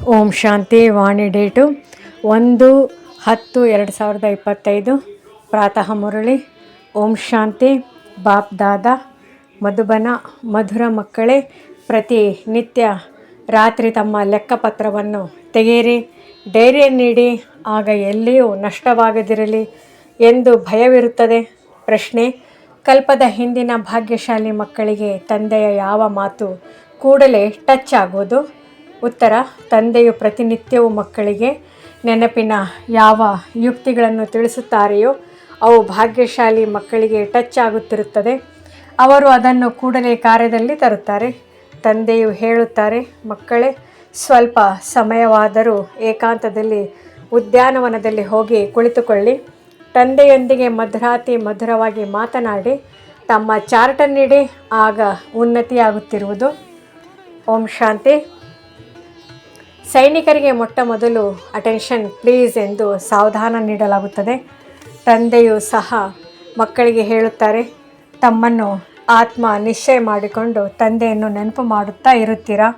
ಓಂ ಶಾಂತಿ. ವಾಣಿ date 1/10/2025. ಪ್ರಾತಃ ಮುರಳಿ. ಓಂ ಶಾಂತಿ. ಬಾಪ್ ದಾದಾ ಮಧುಬನ. ಮಧುರ ಮಕ್ಕಳೇ, ಪ್ರತಿ ನಿತ್ಯ ರಾತ್ರಿ ತಮ್ಮ ಲೆಕ್ಕಪತ್ರವನ್ನು ತೆಗೆಯಿರಿ, ಡೈರಿಯನ್ನಿಡಿ. ಆಗ ಎಲ್ಲಿಯೂ ನಷ್ಟವಾಗದಿರಲಿ ಎಂದು ಭಯವಿರುತ್ತದೆ. ಪ್ರಶ್ನೆ: ಕಲ್ಪದ ಹಿಂದಿನ ಭಾಗ್ಯಶಾಲಿ ಮಕ್ಕಳಿಗೆ ತಂದೆಯ ಯಾವ ಮಾತು ಕೂಡಲೇ ಟಚ್ ಆಗುವುದು? ಉತ್ತರ: ತಂದೆಯು ಪ್ರತಿನಿತ್ಯವೂ ಮಕ್ಕಳಿಗೆ ನೆನಪಿನ ಯಾವ ಯುಕ್ತಿಗಳನ್ನು ತಿಳಿಸುತ್ತಾರೆಯೋ ಅವು ಭಾಗ್ಯಶಾಲಿ ಮಕ್ಕಳಿಗೆ ಟಚ್ ಆಗುತ್ತಿರುತ್ತದೆ. ಅವರು ಅದನ್ನು ಕೂಡಲೇ ಕಾರ್ಯದಲ್ಲಿ ತರುತ್ತಾರೆ. ತಂದೆಯು ಹೇಳುತ್ತಾರೆ, ಮಕ್ಕಳೇ, ಸ್ವಲ್ಪ ಸಮಯವಾದರೂ ಏಕಾಂತದಲ್ಲಿ ಉದ್ಯಾನವನದಲ್ಲಿ ಹೋಗಿ ಕುಳಿತುಕೊಳ್ಳಿ. ತಂದೆಯೊಂದಿಗೆ ಮಧುರಾತಿ ಮಧುರವಾಗಿ ಮಾತನಾಡಿ, ತಮ್ಮ ಚಾರ್ಟನ್ನಿಡಿ. ಆಗ ಉನ್ನತಿಯಾಗುತ್ತಿರುವುದು. ಓಂ ಶಾಂತಿ. ಸೈನಿಕರಿಗೆ ಮೊಟ್ಟ ಮೊದಲು ಅಟೆನ್ಷನ್ ಪ್ಲೀಸ್ ಎಂದು ಸಾವಧಾನ ನೀಡಲಾಗುತ್ತದೆ. ತಂದೆಯು ಸಹ ಮಕ್ಕಳಿಗೆ ಹೇಳುತ್ತಾರೆ, ತಮ್ಮನ್ನು ಆತ್ಮ ನಿಶ್ಚಯ ಮಾಡಿಕೊಂಡು ತಂದೆಯನ್ನು ನೆನಪು ಮಾಡುತ್ತಾ ಇರುತ್ತೀರಾ?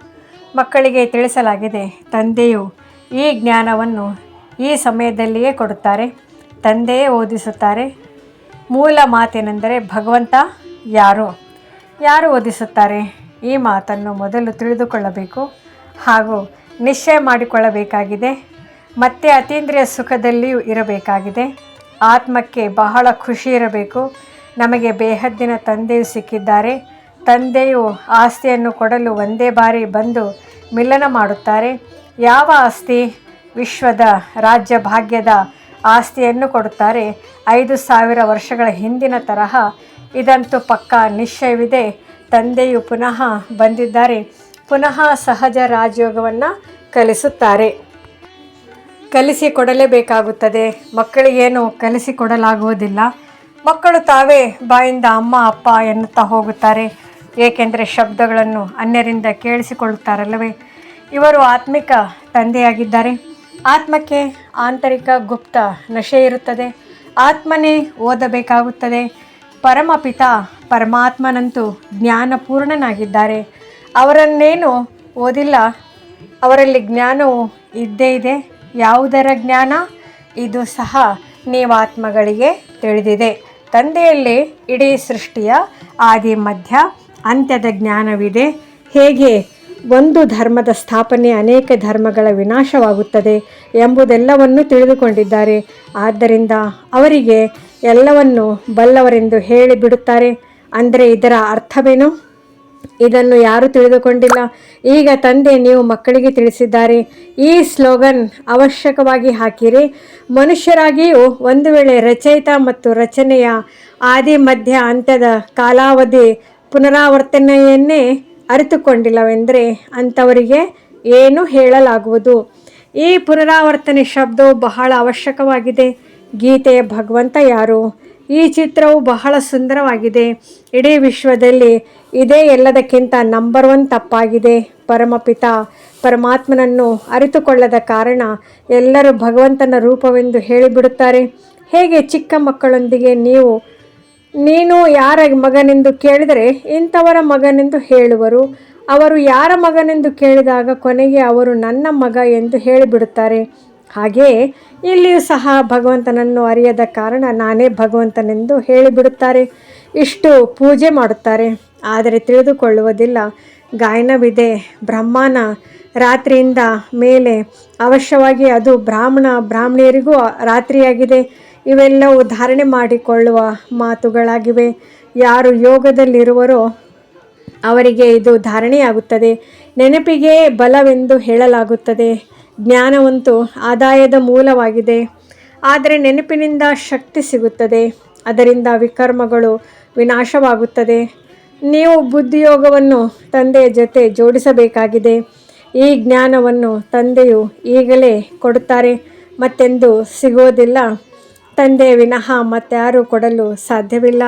ಮಕ್ಕಳಿಗೆ ತಿಳಿಸಲಾಗಿದೆ, ತಂದೆಯು ಈ ಜ್ಞಾನವನ್ನು ಈ ಸಮಯದಲ್ಲಿಯೇ ಕೊಡುತ್ತಾರೆ. ತಂದೆಯೇ ಓದಿಸುತ್ತಾರೆ. ಮೂಲ ಮಾತೇನೆಂದರೆ, ಭಗವಂತ ಯಾರು ಓದಿಸುತ್ತಾರೆ? ಈ ಮಾತನ್ನು ಮೊದಲು ತಿಳಿದುಕೊಳ್ಳಬೇಕು ಹಾಗೂ ನಿಶ್ಚಯ ಮಾಡಿಕೊಳ್ಳಬೇಕಾಗಿದೆ. ಮತ್ತೆ ಅತೀಂದ್ರಿಯ ಸುಖದಲ್ಲಿಯೂ ಇರಬೇಕಾಗಿದೆ. ಆತ್ಮಕ್ಕೆ ಬಹಳ ಖುಷಿ ಇರಬೇಕು. ನಮಗೆ ಬೇಹದ್ದಿನ ತಂದೆಯು ಸಿಕ್ಕಿದ್ದಾರೆ. ತಂದೆಯು ಆಸ್ತಿಯನ್ನು ಕೊಡಲು ಒಂದೇ ಬಾರಿ ಬಂದು ಮಿಲನ ಮಾಡುತ್ತಾರೆ. ಯಾವ ಆಸ್ತಿ? ವಿಶ್ವದ ರಾಜ್ಯ ಭಾಗ್ಯದ ಆಸ್ತಿಯನ್ನು ಕೊಡುತ್ತಾರೆ. 5000 ವರ್ಷಗಳ ಹಿಂದಿನ ತರಹ. ಇದಂತೂ ಪಕ್ಕಾ ನಿಶ್ಚಯವಿದೆ. ತಂದೆಯು ಪುನಃ ಬಂದಿದ್ದಾರೆ. ಪುನಃ ಸಹಜ ರಾಜಯೋಗವನ್ನು ಕಲಿಸುತ್ತಾರೆ. ಕಲಿಸಿಕೊಡಲೇಬೇಕಾಗುತ್ತದೆ. ಮಕ್ಕಳಿಗೇನು ಕಲಿಸಿಕೊಡಲಾಗುವುದಿಲ್ಲ. ಮಕ್ಕಳು ತಾವೇ ಬಾಯಿಂದ ಅಮ್ಮ ಅಪ್ಪ ಎನ್ನುತ್ತಾ ಹೋಗುತ್ತಾರೆ. ಏಕೆಂದರೆ ಶಬ್ದಗಳನ್ನು ಅನ್ಯರಿಂದ ಕೇಳಿಸಿಕೊಳ್ಳುತ್ತಾರಲ್ಲವೇ. ಇವರು ಆತ್ಮಿಕ ತಂದೆಯಾಗಿದ್ದಾರೆ. ಆತ್ಮಕ್ಕೆ ಆಂತರಿಕ ಗುಪ್ತ ನಶೆ ಇರುತ್ತದೆ. ಆತ್ಮನೇ ಓದಬೇಕಾಗುತ್ತದೆ. ಪರಮಪಿತ ಪರಮಾತ್ಮನಂತೂ ಜ್ಞಾನಪೂರ್ಣನಾಗಿದ್ದಾರೆ. ಅವರನ್ನೇನು ಓದಿಲ್ಲ. ಅವರಲ್ಲಿ ಜ್ಞಾನವು ಇದ್ದೇ ಇದೆ. ಯಾವುದರ ಜ್ಞಾನ? ಇದು ಸಹ ನೀವಾತ್ಮಗಳಿಗೆ ತಿಳಿದಿದೆ. ತಂದೆಯಲ್ಲಿ ಇಡೀ ಸೃಷ್ಟಿಯ ಆದಿ ಮಧ್ಯ ಅಂತ್ಯದ ಜ್ಞಾನವಿದೆ. ಹೇಗೆ ಒಂದು ಧರ್ಮದ ಸ್ಥಾಪನೆ ಅನೇಕ ಧರ್ಮಗಳ ವಿನಾಶವಾಗುತ್ತದೆ ಎಂಬುದೆಲ್ಲವನ್ನು ತಿಳಿದುಕೊಂಡಿದ್ದಾರೆ. ಆದ್ದರಿಂದ ಅವರಿಗೆ ಎಲ್ಲವನ್ನು ಬಲ್ಲವರೆಂದು ಹೇಳಿಬಿಡುತ್ತಾರೆ. ಅಂದರೆ ಇದರ ಅರ್ಥವೇನು? ಇದನ್ನು ಯಾರೂ ತಿಳಿದುಕೊಂಡಿಲ್ಲ. ಈಗ ತಂದೆ ನೀವು ಮಕ್ಕಳಿಗೆ ತಿಳಿಸಿದ್ದಾರೆ. ಈ ಸ್ಲೋಗನ್ ಅವಶ್ಯಕವಾಗಿ ಹಾಕಿರಿ. ಮನುಷ್ಯರಾಗಿಯೂ ಒಂದು ವೇಳೆ ರಚಯಿತ ಮತ್ತು ರಚನೆಯ ಆದಿ ಮಧ್ಯ ಅಂತ್ಯದ ಕಾಲಾವಧಿ ಪುನರಾವರ್ತನೆಯನ್ನೇ ಅರಿತುಕೊಂಡಿಲ್ಲವೆಂದರೆ ಅಂಥವರಿಗೆ ಏನು ಹೇಳಲಾಗುವುದು? ಈ ಪುನರಾವರ್ತನೆ ಶಬ್ದವು ಬಹಳ ಅವಶ್ಯಕವಾಗಿದೆ. ಗೀತೆಯ ಭಗವಂತ ಯಾರು? ಈ ಚಿತ್ರವು ಬಹಳ ಸುಂದರವಾಗಿದೆ. ಇಡೀ ವಿಶ್ವದಲ್ಲಿ ಇದೇ ಎಲ್ಲದಕ್ಕಿಂತ ನಂಬರ್ 1 ತಪ್ಪಾಗಿದೆ. ಪರಮಪಿತ ಪರಮಾತ್ಮನನ್ನು ಅರಿತುಕೊಳ್ಳದ ಕಾರಣ ಎಲ್ಲರೂ ಭಗವಂತನ ರೂಪವೆಂದು ಹೇಳಿಬಿಡುತ್ತಾರೆ. ಹೇಗೆ ಚಿಕ್ಕ ಮಕ್ಕಳೊಂದಿಗೆ ನೀನು ಯಾರ ಮಗನೆಂದು ಕೇಳಿದರೆ ಇಂಥವರ ಮಗನೆಂದು ಹೇಳುವರು. ಅವರು ಯಾರ ಮಗನೆಂದು ಕೇಳಿದಾಗ ಕೊನೆಗೆ ಅವರು ನನ್ನ ಮಗ ಎಂದು ಹೇಳಿಬಿಡುತ್ತಾರೆ. ಹಾಗೆಯೇ ಇಲ್ಲಿಯೂ ಸಹ ಭಗವಂತನನ್ನು ಅರಿಯದ ಕಾರಣ ನಾನೇ ಭಗವಂತನೆಂದು ಹೇಳಿಬಿಡುತ್ತಾರೆ. ಇಷ್ಟು ಪೂಜೆ ಮಾಡುತ್ತಾರೆ, ಆದರೆ ತಿಳಿದುಕೊಳ್ಳುವುದಿಲ್ಲ. ಗಾಯನವಿದೆ. ಬ್ರಹ್ಮನ ರಾತ್ರಿಯಿಂದ ಮೇಲೆ ಅವಶ್ಯವಾಗಿ ಅದು ಬ್ರಾಹ್ಮಣಿಯರಿಗೂ ರಾತ್ರಿಯಾಗಿದೆ. ಇವೆಲ್ಲವೂ ಧಾರಣೆ ಮಾಡಿಕೊಳ್ಳುವ ಮಾತುಗಳಾಗಿವೆ. ಯಾರು ಯೋಗದಲ್ಲಿರುವರೋ ಅವರಿಗೆ ಇದು ಧಾರಣೆಯಾಗುತ್ತದೆ. ನೆನಪಿಗೆ ಬಲವೆಂದು ಹೇಳಲಾಗುತ್ತದೆ. ಜ್ಞಾನವಂತೂ ಆದಾಯದ ಮೂಲವಾಗಿದೆ. ಆದರೆ ನೆನಪಿನಿಂದ ಶಕ್ತಿ ಸಿಗುತ್ತದೆ. ಅದರಿಂದ ವಿಕರ್ಮಗಳು ವಿನಾಶವಾಗುತ್ತದೆ. ನೀವು ಬುದ್ಧಿಯೋಗವನ್ನು ತಂದೆಯ ಜೊತೆ ಜೋಡಿಸಬೇಕಾಗಿದೆ. ಈ ಜ್ಞಾನವನ್ನು ತಂದೆಯು ಈಗಲೇ ಕೊಡುತ್ತಾರೆ, ಮತ್ತೆಂದು ಸಿಗೋದಿಲ್ಲ. ತಂದೆಯ ವಿನಃ ಮತ್ತಾರೂ ಕೊಡಲು ಸಾಧ್ಯವಿಲ್ಲ.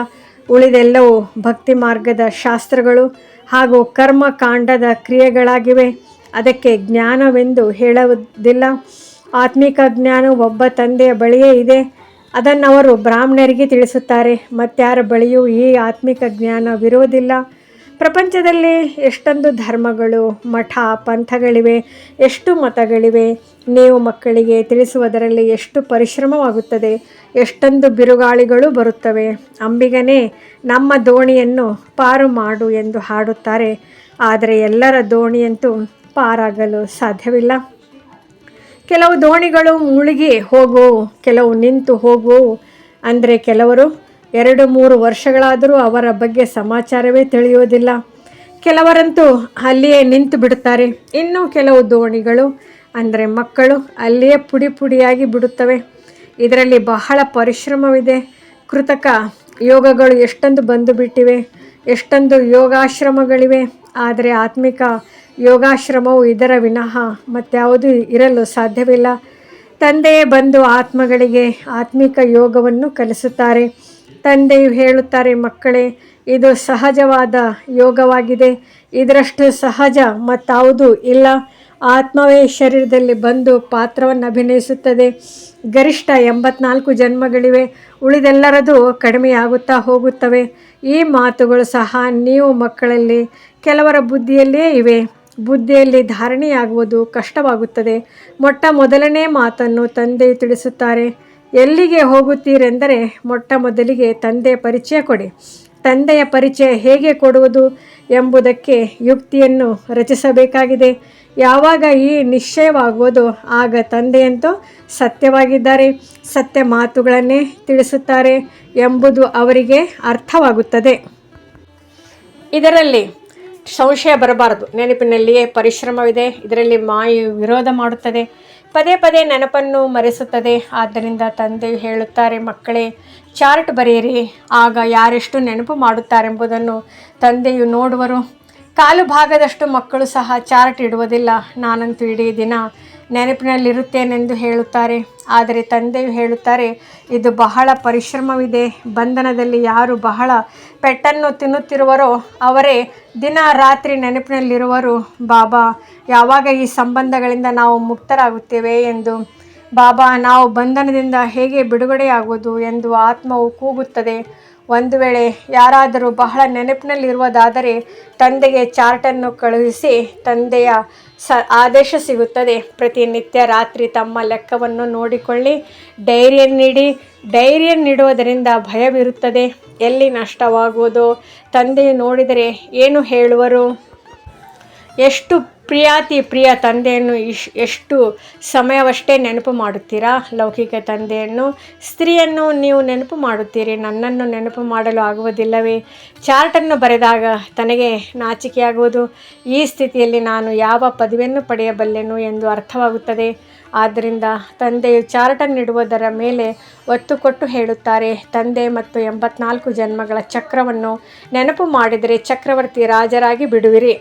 ಉಳಿದೆಲ್ಲವೂ ಭಕ್ತಿ ಮಾರ್ಗದ ಶಾಸ್ತ್ರಗಳು ಹಾಗೂ ಕರ್ಮಕಾಂಡದ ಕ್ರಿಯೆಗಳಾಗಿವೆ. ಅದಕ್ಕೆ ಜ್ಞಾನವೆಂದು ಹೇಳುವುದಿಲ್ಲ. ಆತ್ಮಿಕ ಜ್ಞಾನ ಒಬ್ಬ ತಂದೆಯ ಬಳಿಯೇ ಇದೆ. ಅದನ್ನು ಅವರು ಬ್ರಾಹ್ಮಣರಿಗೆ ತಿಳಿಸುತ್ತಾರೆ. ಮತ್ತಾರ ಬಳಿಯೂ ಈ ಆತ್ಮಿಕ ಜ್ಞಾನವಿರುವುದಿಲ್ಲ. ಪ್ರಪಂಚದಲ್ಲಿ ಎಷ್ಟೊಂದು ಧರ್ಮಗಳು, ಮಠ, ಪಂಥಗಳಿವೆ, ಎಷ್ಟು ಮತಗಳಿವೆ. ನೀವು ಮಕ್ಕಳಿಗೆ ತಿಳಿಸುವುದರಲ್ಲಿ ಎಷ್ಟು ಪರಿಶ್ರಮವಾಗುತ್ತದೆ, ಎಷ್ಟೊಂದು ಬಿರುಗಾಳಿಗಳು ಬರುತ್ತವೆ. ಅಂಬಿಗನೇ ನಮ್ಮ ದೋಣಿಯನ್ನು ಪಾರು ಮಾಡು ಎಂದು ಹಾಡುತ್ತಾರೆ. ಆದರೆ ಎಲ್ಲರ ದೋಣಿಯಂತೂ ಪಾರಾಗಲು ಸಾಧ್ಯವಿಲ್ಲ. ಕೆಲವು ದೋಣಿಗಳು ಮುಳುಗಿ ಹೋಗುವವು, ಕೆಲವು ನಿಂತು ಹೋಗುವವು. ಅಂದರೆ ಕೆಲವರು 2-3 ವರ್ಷಗಳಾದರೂ ಅವರ ಬಗ್ಗೆ ಸಮಾಚಾರವೇ ತಿಳಿಯುವುದಿಲ್ಲ. ಕೆಲವರಂತೂ ಅಲ್ಲಿಯೇ ನಿಂತು ಬಿಡುತ್ತಾರೆ. ಇನ್ನು ಕೆಲವು ದೋಣಿಗಳು ಅಂದರೆ ಮಕ್ಕಳು ಅಲ್ಲಿಯೇ ಪುಡಿ ಪುಡಿಯಾಗಿ ಬಿಡುತ್ತವೆ. ಇದರಲ್ಲಿ ಬಹಳ ಪರಿಶ್ರಮವಿದೆ. ಕೃತಕ ಯೋಗಗಳು ಎಷ್ಟೊಂದು ಬಂದು ಬಿಟ್ಟಿವೆ, ಎಷ್ಟೊಂದು ಯೋಗಾಶ್ರಮಗಳಿವೆ. ಆದರೆ ಆತ್ಮಿಕ ಯೋಗಾಶ್ರಮವು ಇದರ ವಿನಃ ಮತ್ಯಾವುದೂ ಇರಲು ಸಾಧ್ಯವಿಲ್ಲ. ತಂದೆಯೇ ಬಂದು ಆತ್ಮಗಳಿಗೆ ಆತ್ಮಿಕ ಯೋಗವನ್ನು ಕಲಿಸುತ್ತಾರೆ. ತಂದೆಯು ಹೇಳುತ್ತಾರೆ, ಮಕ್ಕಳೇ, ಇದು ಸಹಜವಾದ ಯೋಗವಾಗಿದೆ. ಇದರಷ್ಟು ಸಹಜ ಮತ್ತಾವುದೂ ಇಲ್ಲ. ಆತ್ಮವೇ ಶರೀರದಲ್ಲಿ ಬಂದು ಪಾತ್ರವನ್ನು ಅಭಿನಯಿಸುತ್ತದೆ. ಗರಿಷ್ಠ 84 ಜನ್ಮಗಳಿವೆ, ಉಳಿದೆಲ್ಲರದು ಕಡಿಮೆಯಾಗುತ್ತಾ ಹೋಗುತ್ತವೆ. ಈ ಮಾತುಗಳು ಸಹ ನೀವು ಮಕ್ಕಳಲ್ಲಿ ಕೆಲವರ ಬುದ್ಧಿಯಲ್ಲಿಯೇ ಇವೆ. ಬುದ್ಧಿಯಲ್ಲಿ ಧಾರಣೆಯಾಗುವುದು ಕಷ್ಟವಾಗುತ್ತದೆ. ಮೊದಲನೇ ಮಾತನ್ನು ತಂದೆಯು ತಿಳಿಸುತ್ತಾರೆ. ಎಲ್ಲಿಗೆ ಹೋಗುತ್ತೀರೆಂದರೆ ಮೊದಲಿಗೆ ತಂದೆಯ ಪರಿಚಯ ಕೊಡಿ. ತಂದೆಯ ಪರಿಚಯ ಹೇಗೆ ಕೊಡುವುದು ಎಂಬುದಕ್ಕೆ ಯುಕ್ತಿಯನ್ನು ರಚಿಸಬೇಕಾಗಿದೆ. ಯಾವಾಗ ಈ ನಿಶ್ಚಯವಾಗುವುದೋ ಆಗ ತಂದೆಯಂತೂ ಸತ್ಯವಾಗಿದ್ದಾರೆ, ಸತ್ಯ ಮಾತುಗಳನ್ನೇ ತಿಳಿಸುತ್ತಾರೆ ಎಂಬುದು ಅವರಿಗೆ ಅರ್ಥವಾಗುತ್ತದೆ. ಇದರಲ್ಲಿ ಸಂಶಯ ಬರಬಾರದು. ನೆನಪಿನಲ್ಲಿಯೇ ಪರಿಶ್ರಮವಿದೆ. ಇದರಲ್ಲಿ ಮಾಯು ವಿರೋಧ ಮಾಡುತ್ತದೆ, ಪದೇ ಪದೇ ನೆನಪನ್ನು ಮರೆಸುತ್ತದೆ. ಆದ್ದರಿಂದ ತಂದೆಯು ಹೇಳುತ್ತಾರೆ, ಮಕ್ಕಳೇ, ಚಾರ್ಟ್ ಬರೆಯಿರಿ. ಆಗ ಯಾರೆಷ್ಟು ನೆನಪು ಮಾಡುತ್ತಾರೆಂಬುದನ್ನು ತಂದೆಯು ನೋಡುವರು. ಕಾಲು ಭಾಗದಷ್ಟು ಮಕ್ಕಳು ಸಹ ಚಾರ್ಟ್ ಇಡುವುದಿಲ್ಲ. ನಾನಂತೂ ಇಡೀ ದಿನ ನೆನಪಿನಲ್ಲಿರುತ್ತೇನೆಂದು ಹೇಳುತ್ತಾರೆ. ಆದರೆ ತಂದೆಯು ಹೇಳುತ್ತಾರೆ, ಇದು ಬಹಳ ಪರಿಶ್ರಮವಿದೆ. ಬಂಧನದಲ್ಲಿ ಯಾರು ಬಹಳ ಪೆಟ್ಟನ್ನು ತಿನ್ನುತ್ತಿರುವರೋ ಅವರೇ ದಿನ ರಾತ್ರಿ ನೆನಪಿನಲ್ಲಿರುವರು. ಬಾಬಾ, ಯಾವಾಗ ಈ ಸಂಬಂಧಗಳಿಂದ ನಾವು ಮುಕ್ತರಾಗುತ್ತೇವೆ ಎಂದು. ಬಾಬಾ, ನಾವು ಬಂಧನದಿಂದ ಹೇಗೆ ಬಿಡುಗಡೆಯಾಗುವುದು ಎಂದು ಆತ್ಮವು ಕೂಗುತ್ತದೆ. ಒಂದು ವೇಳೆ ಯಾರಾದರೂ ಬಹಳ ನೆನಪಿನಲ್ಲಿರುವುದಾದರೆ ತಂದೆಗೆ ಚಾರ್ಟನ್ನು ಕಳುಹಿಸಿ ತಂದೆಯ ಆದೇಶ ಸಿಗುತ್ತದೆ. ಪ್ರತಿನಿತ್ಯ ರಾತ್ರಿ ತಮ್ಮ ಲೆಕ್ಕವನ್ನು ನೋಡಿಕೊಳ್ಳಿ, ಡೈರಿಯನ್ನಿಡುವುದರಿಂದ ಭಯವಿರುತ್ತದೆ. ಎಲ್ಲಿ ನಷ್ಟವಾಗುವುದೋ ತಂದೆಯು ನೋಡಿದರೆ ಏನು ಹೇಳುವರು? ಎಷ್ಟು ಪ್ರಿಯ ತಂದೆಯನ್ನು ಎಷ್ಟು ಸಮಯವಷ್ಟೇ ನೆನಪು ಮಾಡುತ್ತೀರಾ? ಲೌಕಿಕ ತಂದೆಯನ್ನು, ಸ್ತ್ರೀಯನ್ನು ನೀವು ನೆನಪು ಮಾಡುತ್ತೀರಿ, ನನ್ನನ್ನು ನೆನಪು ಮಾಡಲು ಆಗುವುದಿಲ್ಲವೇ? ಚಾರ್ಟನ್ನು ಬರೆದಾಗ ತನಗೆ ನಾಚಿಕೆಯಾಗುವುದು. ಈ ಸ್ಥಿತಿಯಲ್ಲಿ ನಾನು ಯಾವ ಪದವಿಯನ್ನು ಪಡೆಯಬಲ್ಲೆನು ಎಂದು ಅರ್ಥವಾಗುತ್ತದೆ. ಆದ್ದರಿಂದ ತಂದೆಯು ಚಾರ್ಟನ್ನಿಡುವುದರ ಮೇಲೆ ಒತ್ತು ಕೊಟ್ಟು ಹೇಳುತ್ತಾರೆ, ತಂದೆ ಮತ್ತು 84 ಜನ್ಮಗಳ ಚಕ್ರವನ್ನು ನೆನಪು ಮಾಡಿದರೆ ಚಕ್ರವರ್ತಿ ರಾಜರಾಗಿ ಬಿಡುವಿರಿ.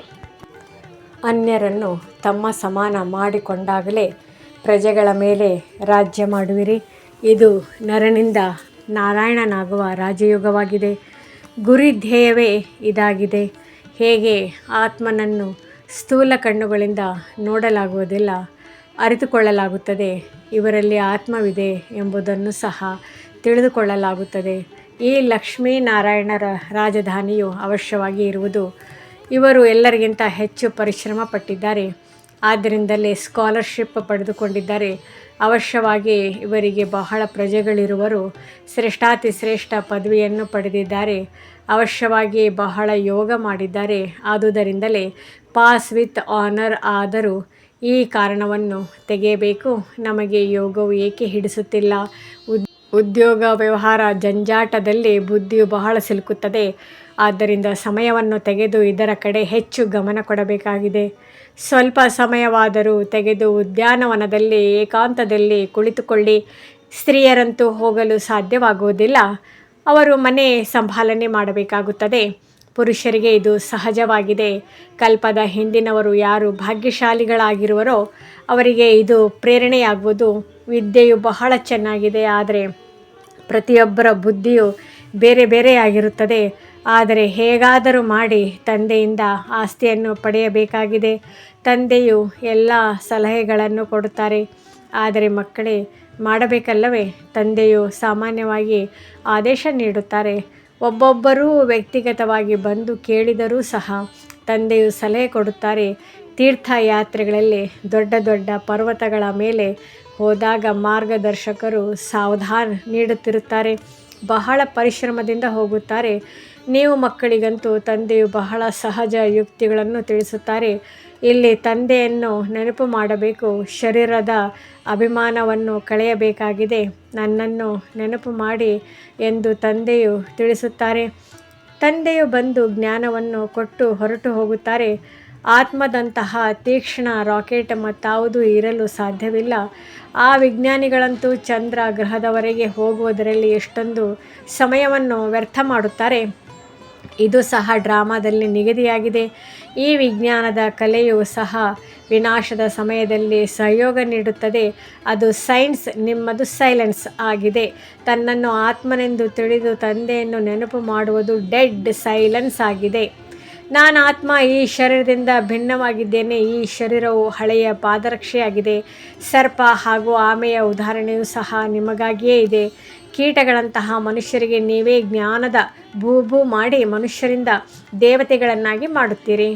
ಅನ್ಯರನ್ನು ತಮ್ಮ ಸಮಾನ ಮಾಡಿಕೊಂಡಾಗಲೇ ಪ್ರಜೆಗಳ ಮೇಲೆ ರಾಜ್ಯ ಮಾಡುವಿರಿ. ಇದು ನರನಿಂದ ನಾರಾಯಣನಾಗುವ ರಾಜಯೋಗವಾಗಿದೆ. ಗುರಿ ಧ್ಯೇಯವೇ ಇದಾಗಿದೆ. ಹೇಗೆ ಆತ್ಮನನ್ನು ಸ್ಥೂಲ ಕಣ್ಣುಗಳಿಂದ ನೋಡಲಾಗುವುದಿಲ್ಲ, ಅರಿತುಕೊಳ್ಳಲಾಗುತ್ತದೆ. ಇವರಲ್ಲಿ ಆತ್ಮವಿದೆ ಎಂಬುದನ್ನು ಸಹ ತಿಳಿದುಕೊಳ್ಳಲಾಗುತ್ತದೆ. ಈ ಲಕ್ಷ್ಮೀನಾರಾಯಣರ ರಾಜಧಾನಿಯು ಅವಶ್ಯವಾಗಿ ಇರುವುದು. ಇವರು ಎಲ್ಲರಿಗಿಂತ ಹೆಚ್ಚು ಪರಿಶ್ರಮ ಪಟ್ಟಿದ್ದಾರೆ. ಆದ್ದರಿಂದಲೇ ಸ್ಕಾಲರ್ಶಿಪ್ ಪಡೆದುಕೊಂಡಿದ್ದಾರೆ. ಅವಶ್ಯವಾಗಿ ಇವರಿಗೆ ಬಹಳ ಪ್ರಜೆಗಳಿರುವರು. ಶ್ರೇಷ್ಠಾತಿ ಶ್ರೇಷ್ಠ ಪದವಿಯನ್ನು ಪಡೆದಿದ್ದಾರೆ. ಅವಶ್ಯವಾಗಿ ಬಹಳ ಯೋಗ ಮಾಡಿದ್ದಾರೆ. ಆದುದರಿಂದಲೇ ಪಾಸ್ ವಿತ್ ಆನರ್ ಆದರೂ ಈ ಕಾರಣವನ್ನು ತೆಗೆಯಬೇಕು. ನಮಗೆ ಯೋಗವು ಏಕೆ ಹಿಡಿಸುತ್ತಿಲ್ಲ? ಉದ್ಯೋಗ ವ್ಯವಹಾರ ಜಂಜಾಟದಲ್ಲಿ ಬುದ್ಧಿಯು ಬಹಳ ಸಿಲುಕುತ್ತದೆ. ಆದ್ದರಿಂದ ಸಮಯವನ್ನು ತೆಗೆದು ಇದರ ಕಡೆ ಹೆಚ್ಚು ಗಮನ ಕೊಡಬೇಕಾಗಿದೆ. ಸ್ವಲ್ಪ ಸಮಯವಾದರೂ ತೆಗೆದು ಉದ್ಯಾನವನದಲ್ಲಿ ಏಕಾಂತದಲ್ಲಿ ಕುಳಿತುಕೊಳ್ಳಿ. ಸ್ತ್ರೀಯರಂತೂ ಹೋಗಲು ಸಾಧ್ಯವಾಗುವುದಿಲ್ಲ. ಅವರು ಮನೆ ಸಂಭಾಲನೆ ಮಾಡಬೇಕಾಗುತ್ತದೆ. ಪುರುಷರಿಗೆ ಇದು ಸಹಜವಾಗಿದೆ. ಕಲ್ಪದ ಹಿಂದಿನವರು ಯಾರು ಭಾಗ್ಯಶಾಲಿಗಳಾಗಿರುವರೋ ಅವರಿಗೆ ಇದು ಪ್ರೇರಣೆಯಾಗುವುದು. ವಿದ್ಯೆಯು ಬಹಳ ಚೆನ್ನಾಗಿದೆ, ಆದರೆ ಪ್ರತಿಯೊಬ್ಬರ ಬುದ್ಧಿಯು ಬೇರೆ ಬೇರೆಯಾಗಿರುತ್ತದೆ. ಆದರೆ ಹೇಗಾದರೂ ಮಾಡಿ ತಂದೆಯಿಂದ ಆಸ್ತಿಯನ್ನು ಪಡೆಯಬೇಕಾಗಿದೆ. ತಂದೆಯು ಎಲ್ಲ ಸಲಹೆಗಳನ್ನು ಕೊಡುತ್ತಾರೆ. ಆದರೆ ಮಕ್ಕಳೇ ಮಾಡಬೇಕಲ್ಲವೇ? ತಂದೆಯು ಸಾಮಾನ್ಯವಾಗಿ ಆದೇಶ ನೀಡುತ್ತಾರೆ. ಒಬ್ಬೊಬ್ಬರೂ ವ್ಯಕ್ತಿಗತವಾಗಿ ಬಂದು ಕೇಳಿದರೂ ಸಹ ತಂದೆಯು ಸಲಹೆ ಕೊಡುತ್ತಾರೆ. ತೀರ್ಥಯಾತ್ರೆಗಳಲ್ಲಿ ದೊಡ್ಡ ದೊಡ್ಡ ಪರ್ವತಗಳ ಮೇಲೆ ಹೋದಾಗ ಮಾರ್ಗದರ್ಶಕರು ಸಾವಧಾನ ನೀಡುತ್ತಿರುತ್ತಾರೆ. ಬಹಳ ಪರಿಶ್ರಮದಿಂದ ಹೋಗುತ್ತಾರೆ. ನೀವು ಮಕ್ಕಳಿಗಂತೂ ತಂದೆಯು ಬಹಳ ಸಹಜ ಯುಕ್ತಿಗಳನ್ನು ತಿಳಿಸುತ್ತಾರೆ. ಇಲ್ಲಿ ತಂದೆಯನ್ನು ನೆನಪು ಮಾಡಬೇಕು. ಶರೀರದ ಅಭಿಮಾನವನ್ನು ಕಳೆಯಬೇಕಾಗಿದೆ. ನನ್ನನ್ನು ನೆನಪು ಮಾಡಿ ಎಂದು ತಂದೆಯು ತಿಳಿಸುತ್ತಾರೆ. ತಂದೆಯು ಬಂದು ಜ್ಞಾನವನ್ನು ಕೊಟ್ಟು ಹೊರಟು ಹೋಗುತ್ತಾರೆ. ಆತ್ಮದಂತಹ ತೀಕ್ಷ್ಣ ರಾಕೆಟ್ ಮತ್ತಾವುದೂ ಇರಲು ಸಾಧ್ಯವಿಲ್ಲ. ಆ ವಿಜ್ಞಾನಿಗಳಂತೂ ಚಂದ್ರ ಗ್ರಹದವರೆಗೆ ಹೋಗುವುದರಲ್ಲಿ ಎಷ್ಟೊಂದು ಸಮಯವನ್ನು ವ್ಯರ್ಥ ಮಾಡುತ್ತಾರೆ. ಇದು ಸಹ ಡ್ರಾಮಾದಲ್ಲಿ ನಿಗದಿಯಾಗಿದೆ. ಈ ವಿಜ್ಞಾನದ ಕಲೆಯು ಸಹ ವಿನಾಶದ ಸಮಯದಲ್ಲಿ ಸಹಯೋಗ ನೀಡುತ್ತದೆ. ಅದು ಸೈನ್ಸ್, ನಿಮ್ಮದು ಸೈಲೆನ್ಸ್ ಆಗಿದೆ. ತನ್ನನ್ನು ಆತ್ಮನೆಂದು ತಿಳಿದು ತಂದೆಯನ್ನು ನೆನಪು ಮಾಡುವುದು ಡೆಡ್ ಸೈಲೆನ್ಸ್ ಆಗಿದೆ. ನಾನು ಆತ್ಮ, ಈ ಶರೀರದಿಂದ ಭಿನ್ನವಾಗಿದ್ದೇನೆ. ಈ ಶರೀರವು ಹಳೆಯ ಪಾದರಕ್ಷೆಯಾಗಿದೆ. ಸರ್ಪ ಹಾಗೂ ಆಮೆಯ ಉದಾಹರಣೆಯೂ ಸಹ ನಿಮಗಾಗಿಯೇ ಇದೆ. ಕೀಟಗಳಂತಹ ಮನುಷ್ಯರಿಗೆ ನೀವೇ ಜ್ಞಾನದ ಭೂಭೂ ಮಾಡಿ ಮನುಷ್ಯರಿಂದ ದೇವತೆಗಳನ್ನಾಗಿ ಮಾಡುತ್ತೀರಿ.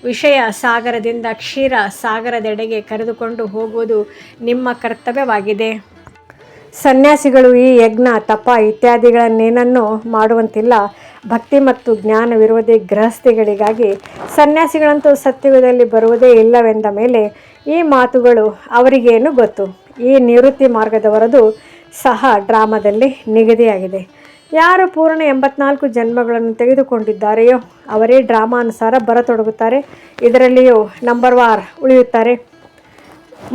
ವಿಷಯ ಸಾಗರದಿಂದ ಕ್ಷೀರ ಸಾಗರದೆಡೆಗೆ ಕರೆದುಕೊಂಡು ಹೋಗುವುದು ನಿಮ್ಮ ಕರ್ತವ್ಯವಾಗಿದೆ. ಸನ್ಯಾಸಿಗಳು ಈ ಯಜ್ಞ ತಪ ಇತ್ಯಾದಿಗಳನ್ನೇನನ್ನೂ ಮಾಡುವಂತಿಲ್ಲ. ಭಕ್ತಿ ಮತ್ತು ಜ್ಞಾನವಿರುವುದೇ ಗೃಹಸ್ಥಿಗಳಿಗಾಗಿ. ಸನ್ಯಾಸಿಗಳಂತೂ ಸತ್ಯುಗದಲ್ಲಿ ಬರುವುದೇ ಇಲ್ಲವೆಂದ ಮೇಲೆ ಈ ಮಾತುಗಳು ಅವರಿಗೇನು ಗೊತ್ತು? ಈ ನಿವೃತ್ತಿ ಮಾರ್ಗದವರದು ಸಹ ಡ್ರಾಮಾದಲ್ಲಿ ನಿಗದಿಯಾಗಿದೆ. ಯಾರು ಪೂರ್ಣ 84 ಜನ್ಮಗಳನ್ನು ತೆಗೆದುಕೊಂಡಿದ್ದಾರೆಯೋ ಅವರೇ ಡ್ರಾಮಾನುಸಾರ ಬರತೊಡಗುತ್ತಾರೆ. ಇದರಲ್ಲಿಯೂ ನಂಬರ್ವಾರ್ ಉಳಿಯುತ್ತಾರೆ.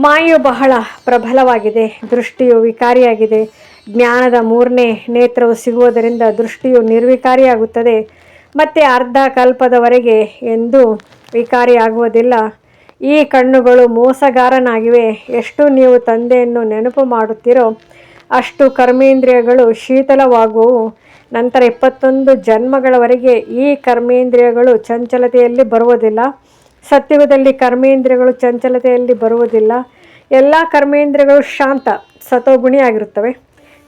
ಮಾಯೆಯು ಬಹಳ ಪ್ರಬಲವಾಗಿದೆ. ದೃಷ್ಟಿಯು ವಿಕಾರಿಯಾಗಿದೆ. ಜ್ಞಾನದ 3ನೇ ನೇತ್ರವು ಸಿಗುವುದರಿಂದ ದೃಷ್ಟಿಯು ನಿರ್ವಿಕಾರಿಯಾಗುತ್ತದೆ. ಮತ್ತು ಅರ್ಧ ಕಲ್ಪದವರೆಗೆ ಎಂದೂ ವಿಕಾರಿಯಾಗುವುದಿಲ್ಲ. ಈ ಕಣ್ಣುಗಳು ಮೋಸಗಾರನಾಗಿವೆ. ಎಷ್ಟು ನೀವು ತಂದೆಯನ್ನು ನೆನಪು ಮಾಡುತ್ತೀರೋ ಅಷ್ಟು ಕರ್ಮೇಂದ್ರಿಯಗಳು ಶೀತಲವಾಗುವವು. ನಂತರ 21 ಜನ್ಮಗಳವರೆಗೆ ಈ ಕರ್ಮೇಂದ್ರಿಯಗಳು ಚಂಚಲತೆಯಲ್ಲಿ ಬರುವುದಿಲ್ಲ. ಸತ್ಯುಗದಲ್ಲಿ ಕರ್ಮೇಂದ್ರಿಯಗಳು ಚಂಚಲತೆಯಲ್ಲಿ ಬರುವುದಿಲ್ಲ. ಎಲ್ಲ ಕರ್ಮೇಂದ್ರಿಯಗಳು ಶಾಂತ ಸತೋಗುಣಿಯಾಗಿರುತ್ತವೆ.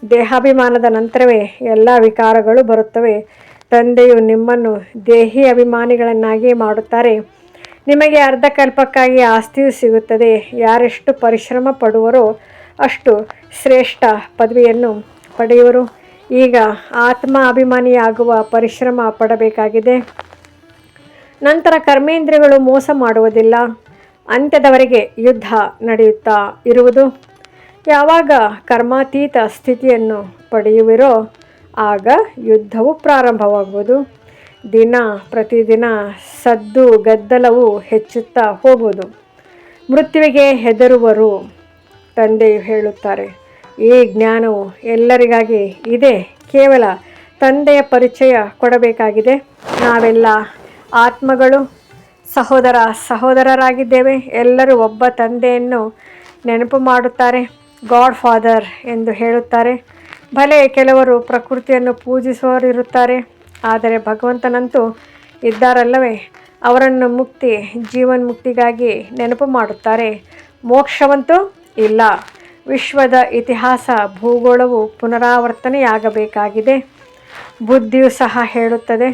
ದೇಹಾಭಿಮಾನದ ನಂತರವೇ ಎಲ್ಲ ವಿಕಾರಗಳು ಬರುತ್ತವೆ. ತಂದೆಯು ನಿಮ್ಮನ್ನು ದೇಹಿ ಅಭಿಮಾನಿಗಳನ್ನಾಗಿ ಮಾಡುತ್ತಾರೆ. ನಿಮಗೆ ಅರ್ಧಕಲ್ಪಕ್ಕಾಗಿ ಆಸ್ತಿಯು ಸಿಗುತ್ತದೆ. ಯಾರೆಷ್ಟು ಪರಿಶ್ರಮ ಪಡುವರೋ ಅಷ್ಟು ಶ್ರೇಷ್ಠ ಪದವಿಯನ್ನು ಪಡೆಯುವರು. ಈಗ ಆತ್ಮ ಅಭಿಮಾನಿಯಾಗುವ ಪರಿಶ್ರಮ ಪಡಬೇಕಾಗಿದೆ. ನಂತರ ಕರ್ಮೇಂದ್ರಿಯಗಳು ಮೋಸ ಮಾಡುವುದಿಲ್ಲ. ಅಂತ್ಯದವರೆಗೆ ಯುದ್ಧ ನಡೆಯುತ್ತಾ ಇರುವುದು. ಯಾವಾಗ ಕರ್ಮಾತೀತ ಸ್ಥಿತಿಯನ್ನು ಪಡೆಯುವಿರೋ ಆಗ ಯುದ್ಧವು ಪ್ರಾರಂಭವಾಗುವುದು. ದಿನ ಪ್ರತಿದಿನ ಸದ್ದು ಗದ್ದಲವು ಹೆಚ್ಚುತ್ತಾ ಹೋಗುವುದು. ಮೃತ್ಯುವಿಗೆ ಹೆದರುವರು. ತಂದೆಯು ಹೇಳುತ್ತಾರೆ, ಈ ಜ್ಞಾನವು ಎಲ್ಲರಿಗಾಗಿ ಇದೆ. ಕೇವಲ ತಂದೆಯ ಪರಿಚಯ ಕೊಡಬೇಕಾಗಿದೆ. ನಾವೆಲ್ಲ ಆತ್ಮಗಳು, ಸಹೋದರರಾಗಿದ್ದೇವೆ. ಎಲ್ಲರೂ ಒಬ್ಬ ತಂದೆಯನ್ನು ನೆನಪು ಮಾಡುತ್ತಾರೆ. ಗಾಡ್ ಫಾದರ್ ಎಂದು ಹೇಳುತ್ತಾರೆ. ಭಲೆ ಕೆಲವರು ಪ್ರಕೃತಿಯನ್ನು ಪೂಜಿಸುವವರಿರುತ್ತಾರೆ. ಆದರೆ ಭಗವಂತನಂತೂ ಇದ್ದಾರಲ್ಲವೇ? ಅವರನ್ನು ಜೀವನ್ಮುಕ್ತಿಗಾಗಿ ನೆನಪು ಮಾಡುತ್ತಾರೆ. ಮೋಕ್ಷವಂತೂ ಇಲ್ಲ. ವಿಶ್ವದ ಇತಿಹಾಸ ಭೂಗೋಳವು ಪುನರಾವರ್ತನೆಯಾಗಬೇಕಾಗಿದೆ. ಬುದ್ಧಿಯು ಸಹ ಹೇಳುತ್ತದೆ,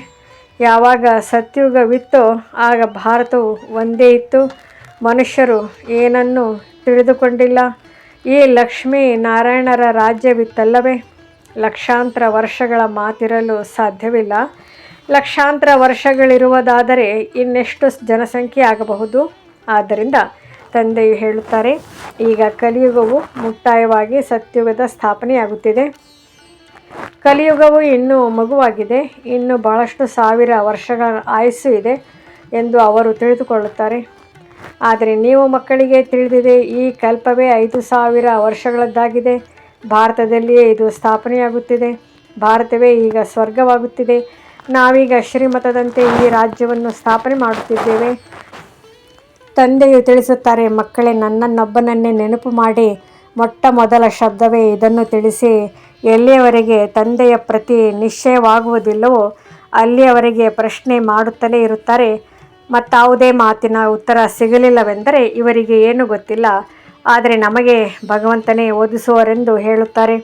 ಯಾವಾಗ ಸತ್ಯುಗವಿತ್ತೋ ಆಗ ಭಾರತವು ಒಂದೇ ಇತ್ತು. ಮನುಷ್ಯರು ಏನನ್ನೂ ತಿಳಿದುಕೊಂಡಿಲ್ಲ. ಈ ಲಕ್ಷ್ಮೀ ನಾರಾಯಣರ ರಾಜ್ಯವಿತ್ತಲ್ಲವೇ? ಲಕ್ಷಾಂತರ ವರ್ಷಗಳ ಮಾತಿರಲು ಸಾಧ್ಯವಿಲ್ಲ. ಲಕ್ಷಾಂತರ ವರ್ಷಗಳಿರುವುದಾದರೆ ಇನ್ನೆಷ್ಟು ಜನಸಂಖ್ಯೆ ಆಗಬಹುದು? ಆದ್ದರಿಂದ ತಂದೆಯು ಹೇಳುತ್ತಾರೆ, ಈಗ ಕಲಿಯುಗವು ಮುಕ್ತಾಯವಾಗಿ ಸತ್ಯುಗದ ಸ್ಥಾಪನೆಯಾಗುತ್ತಿದೆ. ಕಲಿಯುಗವು ಇನ್ನೂ ಮಗುವಾಗಿದೆ. ಇನ್ನೂ ಬಹಳಷ್ಟು ಸಾವಿರ ವರ್ಷಗಳ ಆಯುಸ್ಸು ಇದೆ ಎಂದು ಅವರು ತಿಳಿದುಕೊಳ್ಳುತ್ತಾರೆ. ಆದರೆ ನೀವು ಮಕ್ಕಳಿಗೆ ತಿಳಿದಿದೆ, ಈ ಕಲ್ಪವೇ 5000 ವರ್ಷಗಳದ್ದಾಗಿದೆ. ಭಾರತದಲ್ಲಿಯೇ ಇದು ಸ್ಥಾಪನೆಯಾಗುತ್ತಿದೆ. ಭಾರತವೇ ಈಗ ಸ್ವರ್ಗವಾಗುತ್ತಿದೆ. ನಾವೀಗ ಶ್ರೀಮತದಂತೆ ಈ ರಾಜ್ಯವನ್ನು ಸ್ಥಾಪನೆ ಮಾಡುತ್ತಿದ್ದೇವೆ. ತಂದೆಯು ತಿಳಿಸುತ್ತಾರೆ, ಮಕ್ಕಳೇ, ನನ್ನನ್ನೊಬ್ಬನನ್ನೇ ನೆನಪು ಮಾಡಿ. ಮೊಟ್ಟ ಮೊದಲ ಶಬ್ದವೇ ಇದನ್ನು ತಿಳಿಸಿ. ಎಲ್ಲಿಯವರೆಗೆ ತಂದೆಯ ಪ್ರತಿ ನಿಶ್ಚಯವಾಗುವುದಿಲ್ಲವೋ ಅಲ್ಲಿಯವರೆಗೆ ಪ್ರಶ್ನೆ ಮಾಡುತ್ತಲೇ ಇರುತ್ತಾರೆ. ಮತ್ತಾವುದೇ ಮಾತಿನ ಉತ್ತರ ಸಿಗಲಿಲ್ಲವೆಂದರೆ ಇವರಿಗೆ ಏನೂ ಗೊತ್ತಿಲ್ಲ. ಆದರೆ ನಮಗೆ ಭಗವಂತನೇ ಓದಿಸುವರೆಂದು ಹೇಳುತ್ತಾರೆ.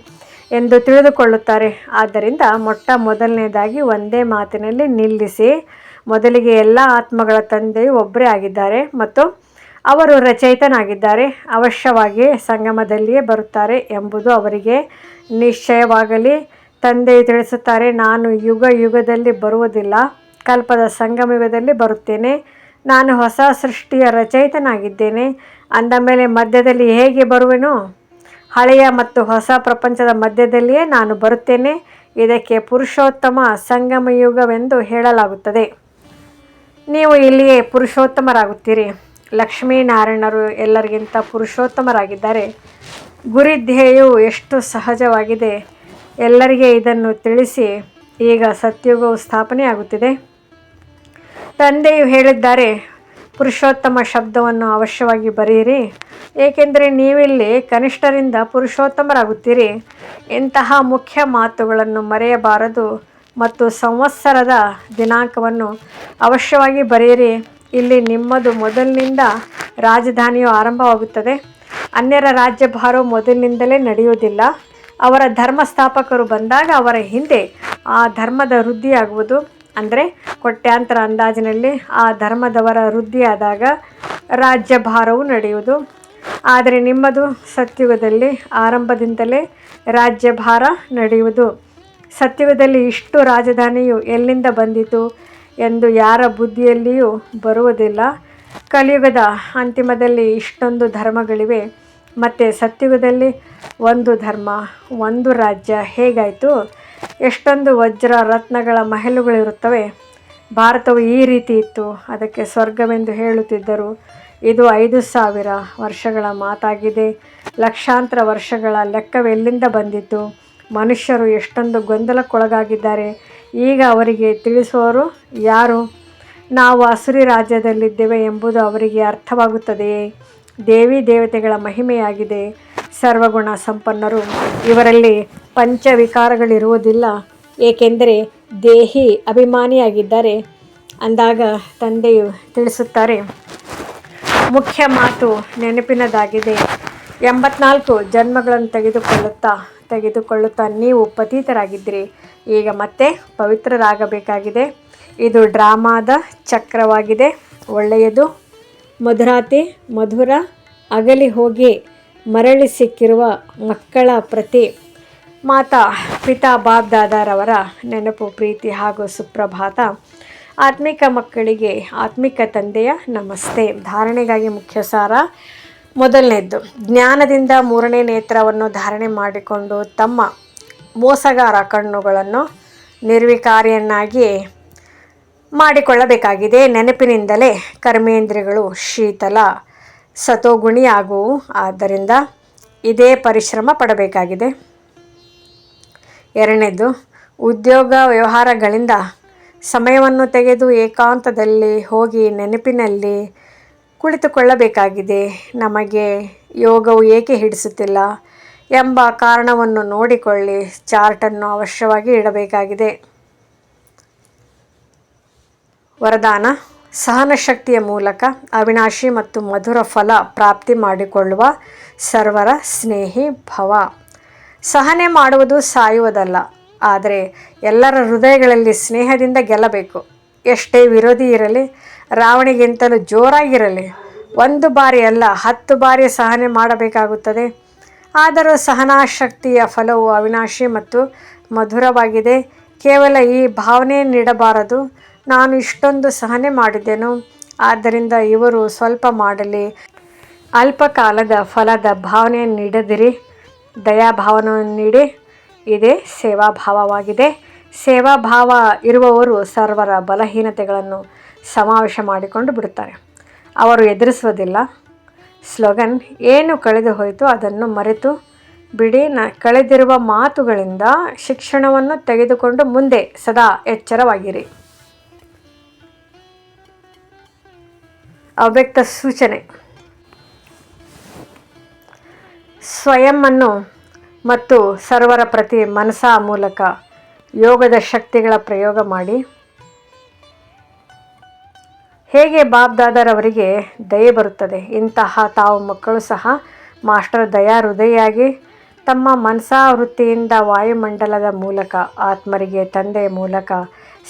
ಎಂದು ತಿಳಿದುಕೊಳ್ಳುತ್ತಾರೆ. ಆದ್ದರಿಂದ ಮೊದಲನೇದಾಗಿ ಒಂದೇ ಮಾತಿನಲ್ಲಿ ನಿಲ್ಲಿಸಿ, ಮೊದಲಿಗೆ ಎಲ್ಲ ಆತ್ಮಗಳ ತಂದೆಯು ಒಬ್ಬರೇ ಆಗಿದ್ದಾರೆ ಮತ್ತು ಅವರು ರಚಯಿತನಾಗಿದ್ದಾರೆ, ಅವಶ್ಯವಾಗಿ ಸಂಗಮದಲ್ಲಿಯೇ ಬರುತ್ತಾರೆ ಎಂಬುದು ಅವರಿಗೆ ನಿಶ್ಚಯವಾಗಲಿ. ತಂದೆಯು ತಿಳಿಸುತ್ತಾರೆ, ನಾನು ಯುಗ ಯುಗದಲ್ಲಿ ಬರುವುದಿಲ್ಲ, ಕಲ್ಪದ ಸಂಗಮಯುಗದಲ್ಲಿ ಬರುತ್ತೇನೆ. ನಾನು ಹೊಸ ಸೃಷ್ಟಿಯ ರಚಯಿತನಾಗಿದ್ದೇನೆ. ಅಂದ ಮೇಲೆ ಮಧ್ಯದಲ್ಲಿ ಹೇಗೆ ಬರುವೆನು? ಹಳೆಯ ಮತ್ತು ಹೊಸ ಪ್ರಪಂಚದ ಮಧ್ಯದಲ್ಲಿಯೇ ನಾನು ಬರುತ್ತೇನೆ. ಇದಕ್ಕೆ ಪುರುಷೋತ್ತಮ ಸಂಗಮಯುಗವೆಂದು ಹೇಳಲಾಗುತ್ತದೆ. ನೀವು ಇಲ್ಲಿಯೇ ಪುರುಷೋತ್ತಮರಾಗುತ್ತೀರಿ. ಲಕ್ಷ್ಮೀನಾರಾಯಣರು ಎಲ್ಲರಿಗಿಂತ ಪುರುಷೋತ್ತಮರಾಗಿದ್ದಾರೆ. ಗುರಿಧ್ಯೇಯವು ಎಷ್ಟು ಸಹಜವಾಗಿದೆ. ಎಲ್ಲರಿಗೆ ಇದನ್ನು ತಿಳಿಸಿ. ಈಗ ಸತ್ಯುಗವು ಸ್ಥಾಪನೆಯಾಗುತ್ತಿದೆ. ತಂದೆಯು ಹೇಳಿದ್ದಾರೆ, ಪುರುಷೋತ್ತಮ ಶಬ್ದವನ್ನು ಅವಶ್ಯವಾಗಿ ಬರೆಯಿರಿ, ಏಕೆಂದರೆ ನೀವಿಲ್ಲಿ ಕನಿಷ್ಠರಿಂದ ಪುರುಷೋತ್ತಮರಾಗುತ್ತೀರಿ. ಇಂತಹ ಮುಖ್ಯ ಮಾತುಗಳನ್ನು ಮರೆಯಬಾರದು ಮತ್ತು ಸಂವತ್ಸರದ ದಿನಾಂಕವನ್ನು ಅವಶ್ಯವಾಗಿ ಬರೆಯಿರಿ. ಇಲ್ಲಿ ನಿಮ್ಮದು ಮೊದಲಿನಿಂದ ರಾಜಧಾನಿಯು ಆರಂಭವಾಗುತ್ತದೆ. ಅನ್ಯರ ರಾಜ್ಯಭಾರವು ಮೊದಲಿನಿಂದಲೇ ನಡೆಯುವುದಿಲ್ಲ. ಅವರ ಧರ್ಮಸ್ಥಾಪಕರು ಬಂದಾಗ ಅವರ ಹಿಂದೆ ಆ ಧರ್ಮದ ವೃದ್ಧಿಯಾಗುವುದು. ಅಂದರೆ ಕೋಟ್ಯಾಂತರ ಅಂದಾಜಿನಲ್ಲಿ ಆ ಧರ್ಮದವರ ವೃದ್ಧಿಯಾದಾಗ ರಾಜ್ಯಭಾರವು ನಡೆಯುವುದು. ಆದರೆ ನಿಮ್ಮದು ಸತ್ಯುಗದಲ್ಲಿ ಆರಂಭದಿಂದಲೇ ರಾಜ್ಯಭಾರ ನಡೆಯುವುದು. ಸತ್ಯುಗದಲ್ಲಿ ಇಷ್ಟು ರಾಜಧಾನಿಯು ಎಲ್ಲಿಂದ ಬಂದಿತು ಎಂದು ಯಾರ ಬುದ್ಧಿಯಲ್ಲಿಯೂ ಬರುವುದಿಲ್ಲ. ಕಲಿಯುಗದ ಅಂತಿಮದಲ್ಲಿ ಇಷ್ಟೊಂದು ಧರ್ಮಗಳಿವೆ, ಮತ್ತು ಸತ್ಯುಗದಲ್ಲಿ ಒಂದು ಧರ್ಮ, ಒಂದು ರಾಜ್ಯ ಹೇಗಾಯಿತು? ಎಷ್ಟೊಂದು ವಜ್ರ ರತ್ನಗಳ ಮಹಲುಗಳಿರುತ್ತವೆ. ಭಾರತವು ಈ ರೀತಿ ಇತ್ತು, ಅದಕ್ಕೆ ಸ್ವರ್ಗವೆಂದು ಹೇಳುತ್ತಿದ್ದರು. ಇದು 5,000 ವರ್ಷಗಳ ಮಾತಾಗಿದೆ. ಲಕ್ಷಾಂತರ ವರ್ಷಗಳ ಲೆಕ್ಕವೆಲ್ಲಿಂದ ಬಂದಿತು? ಮನುಷ್ಯರು ಎಷ್ಟೊಂದು ಗೊಂದಲಕ್ಕೊಳಗಾಗಿದ್ದಾರೆ. ಈಗ ಅವರಿಗೆ ತಿಳಿಸುವವರು ಯಾರು? ನಾವು ಅಸುರಿ ರಾಜ್ಯದಲ್ಲಿದ್ದೇವೆ ಎಂಬುದು ಅವರಿಗೆ ಅರ್ಥವಾಗುತ್ತದೆಯೇ? ದೇವಿ ದೇವತೆಗಳ ಮಹಿಮೆಯಾಗಿದೆ. ಸರ್ವಗುಣ ಸಂಪನ್ನರು. ಇವರಲ್ಲಿ ಪಂಚವಿಕಾರಗಳಿರುವುದಿಲ್ಲ, ಏಕೆಂದರೆ ದೇಹಿ ಅಭಿಮಾನಿಯಾಗಿದ್ದಾರೆ. ಅಂದಾಗ ತಂದೆಯು ತಿಳಿಸುತ್ತಾರೆ, ಮುಖ್ಯ ಮಾತು ನೆನಪಿನದಾಗಿದೆ. 84 ಜನ್ಮಗಳನ್ನು ತೆಗೆದುಕೊಳ್ಳುತ್ತಾ ನೀವು ಪತಿತರಾಗಿದ್ದಿರಿ. ಈಗ ಮತ್ತೆ ಪವಿತ್ರರಾಗಬೇಕಾಗಿದೆ. ಇದು ಡ್ರಾಮಾದ ಚಕ್ರವಾಗಿದೆ. ಒಳ್ಳೆಯದು. ಮಧುರಾತಿ ಮಧುರ ಅಗಲಿ ಹೋಗಿ ಮರಳಿ ಸಿಕ್ಕಿರುವ ಮಕ್ಕಳ ಪ್ರತಿ ಮಾತಾ ಪಿತಾ ಬಾಬ್ ದಾದಾರವರ ನೆನಪು, ಪ್ರೀತಿ ಹಾಗೂ ಸುಪ್ರಭಾತ. ಆತ್ಮಿಕ ಮಕ್ಕಳಿಗೆ ಆತ್ಮಿಕ ತಂದೆಯ ನಮಸ್ತೆ. ಧಾರಣೆಗಾಗಿ ಮುಖ್ಯ ಸಾರ. ಮೊದಲನೇದ್ದು, ಜ್ಞಾನದಿಂದ 3ನೇ ನೇತ್ರವನ್ನು ಧಾರಣೆ ಮಾಡಿಕೊಂಡು ತಮ್ಮ ಮೋಸಗಾರ ಕಣ್ಣುಗಳನ್ನು ನಿರ್ವಿಕಾರಿಯನ್ನಾಗಿ ಮಾಡಿಕೊಳ್ಳಬೇಕಾಗಿದೆ. ನೆನಪಿನಿಂದಲೇ ಕರ್ಮೇಂದ್ರಿಯಗಳು ಶೀತಲ ಸತೋಗುಣಿಯಾಗುವು. ಆದ್ದರಿಂದ ಇದೇ ಪರಿಶ್ರಮ ಪಡಬೇಕಾಗಿದೆ. ಎರಡನೇದು, ಉದ್ಯೋಗ ವ್ಯವಹಾರಗಳಿಂದ ಸಮಯವನ್ನು ತೆಗೆದು ಏಕಾಂತದಲ್ಲಿ ಹೋಗಿ ನೆನಪಿನಲ್ಲಿ ಕುಳಿತುಕೊಳ್ಳಬೇಕಾಗಿದೆ. ನಮಗೆ ಯೋಗವು ಏಕೆ ಹಿಡಿಸುತ್ತಿಲ್ಲ ಎಂಬ ಕಾರಣವನ್ನು ನೋಡಿಕೊಳ್ಳಿ. ಚಾರ್ಟನ್ನು ಅವಶ್ಯವಾಗಿ ಇಡಬೇಕಾಗಿದೆ. ವರದಾನ: ಸಹನಶಕ್ತಿಯ ಮೂಲಕ ಅವಿನಾಶಿ ಮತ್ತು ಮಧುರ ಫಲ ಪ್ರಾಪ್ತಿ ಮಾಡಿಕೊಳ್ಳುವ ಸರ್ವರ ಸ್ನೇಹಿ ಭವ. ಸಹನೆ ಮಾಡುವುದು ಸಾಯುವುದಲ್ಲ, ಆದರೆ ಎಲ್ಲರ ಹೃದಯಗಳಲ್ಲಿ ಸ್ನೇಹದಿಂದ ಗೆಲ್ಲಬೇಕು. ಎಷ್ಟೇ ವಿರೋಧಿ ಇರಲಿ, ರಾವಣಿಗಿಂತಲೂ ಜೋರಾಗಿರಲಿ, 1 ಬಾರಿ ಅಲ್ಲ 10 ಬಾರಿ ಸಹನೆ ಮಾಡಬೇಕಾಗುತ್ತದೆ. ಆದರೂ ಸಹನಾಶಕ್ತಿಯ ಫಲವು ಅವಿನಾಶಿ ಮತ್ತು ಮಧುರವಾಗಿದೆ. ಕೇವಲ ಈ ಭಾವನೆಯನ್ನಿಡಬಾರದು, ನಾನು ಇಷ್ಟೊಂದು ಸಹನೆ ಮಾಡಿದೆನು, ಆದ್ದರಿಂದ ಇವರು ಸ್ವಲ್ಪ ಮಾಡಲಿ. ಅಲ್ಪಕಾಲದ ಫಲದ ಭಾವನೆಯನ್ನಿಡದಿರಿ, ದಯಾಭಾವನೆಯನ್ನಿಡಿ. ಇದೇ ಸೇವಾಭಾವವಾಗಿದೆ. ಸೇವಾಭಾವ ಇರುವವರು ಸರ್ವರ ಬಲಹೀನತೆಗಳನ್ನು ಸಮಾವೇಶ ಮಾಡಿಕೊಂಡು ಬಿಡುತ್ತಾರೆ. ಅವರು ಎದುರಿಸುವುದಿಲ್ಲ. ಸ್ಲೋಗನ್: ಏನು ಕಳೆದು ಹೋಯಿತು ಅದನ್ನು ಮರೆತು ಬಿಡಿ. ಕಳೆದಿರುವ ಮಾತುಗಳಿಂದ ಶಿಕ್ಷಣವನ್ನು ತೆಗೆದುಕೊಂಡು ಮುಂದೆ ಸದಾ ಎಚ್ಚರವಾಗಿರಿ. ಅವ್ಯಕ್ತ ಸೂಚನೆ: ಸ್ವಯಂವನ್ನು ಮತ್ತು ಸರ್ವರ ಪ್ರತಿ ಮನಸ ಮೂಲಕ ಯೋಗದ ಶಕ್ತಿಗಳ ಪ್ರಯೋಗ ಮಾಡಿ. ಹೇಗೆ ಬಾಬ್ ದಾದಾರವರಿಗೆ ದಯೆ ಬರುತ್ತದೆ, ಇಂತಹ ತಾವು ಮಕ್ಕಳು ಸಹ ಮಾಸ್ಟರ್ ದಯಾ ಹೃದಯಿಯಾಗಿ ತಮ್ಮ ಮನಸಾವೃತ್ತಿಯಿಂದ ವಾಯುಮಂಡಲದ ಮೂಲಕ ಆತ್ಮರಿಗೆ ತಂದೆಯ ಮೂಲಕ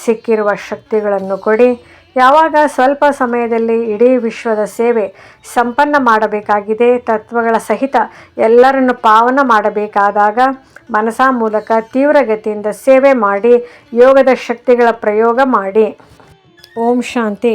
ಸಿಕ್ಕಿರುವ ಶಕ್ತಿಗಳನ್ನು ಕೊಡಿ. ಯಾವಾಗ ಸ್ವಲ್ಪ ಸಮಯದಲ್ಲಿ ಇಡೀ ವಿಶ್ವದ ಸೇವೆ ಸಂಪನ್ನ ಮಾಡಬೇಕಾಗಿದೆ, ತತ್ವಗಳ ಸಹಿತ ಎಲ್ಲರನ್ನು ಪಾವನ ಮಾಡಬೇಕಾದಾಗ ಮನಸಾ ಮೂಲಕ ತೀವ್ರಗತಿಯಿಂದ ಸೇವೆ ಮಾಡಿ ಯೋಗದ ಶಕ್ತಿಗಳ ಪ್ರಯೋಗ ಮಾಡಿ. ಓಂ ಶಾಂತಿ.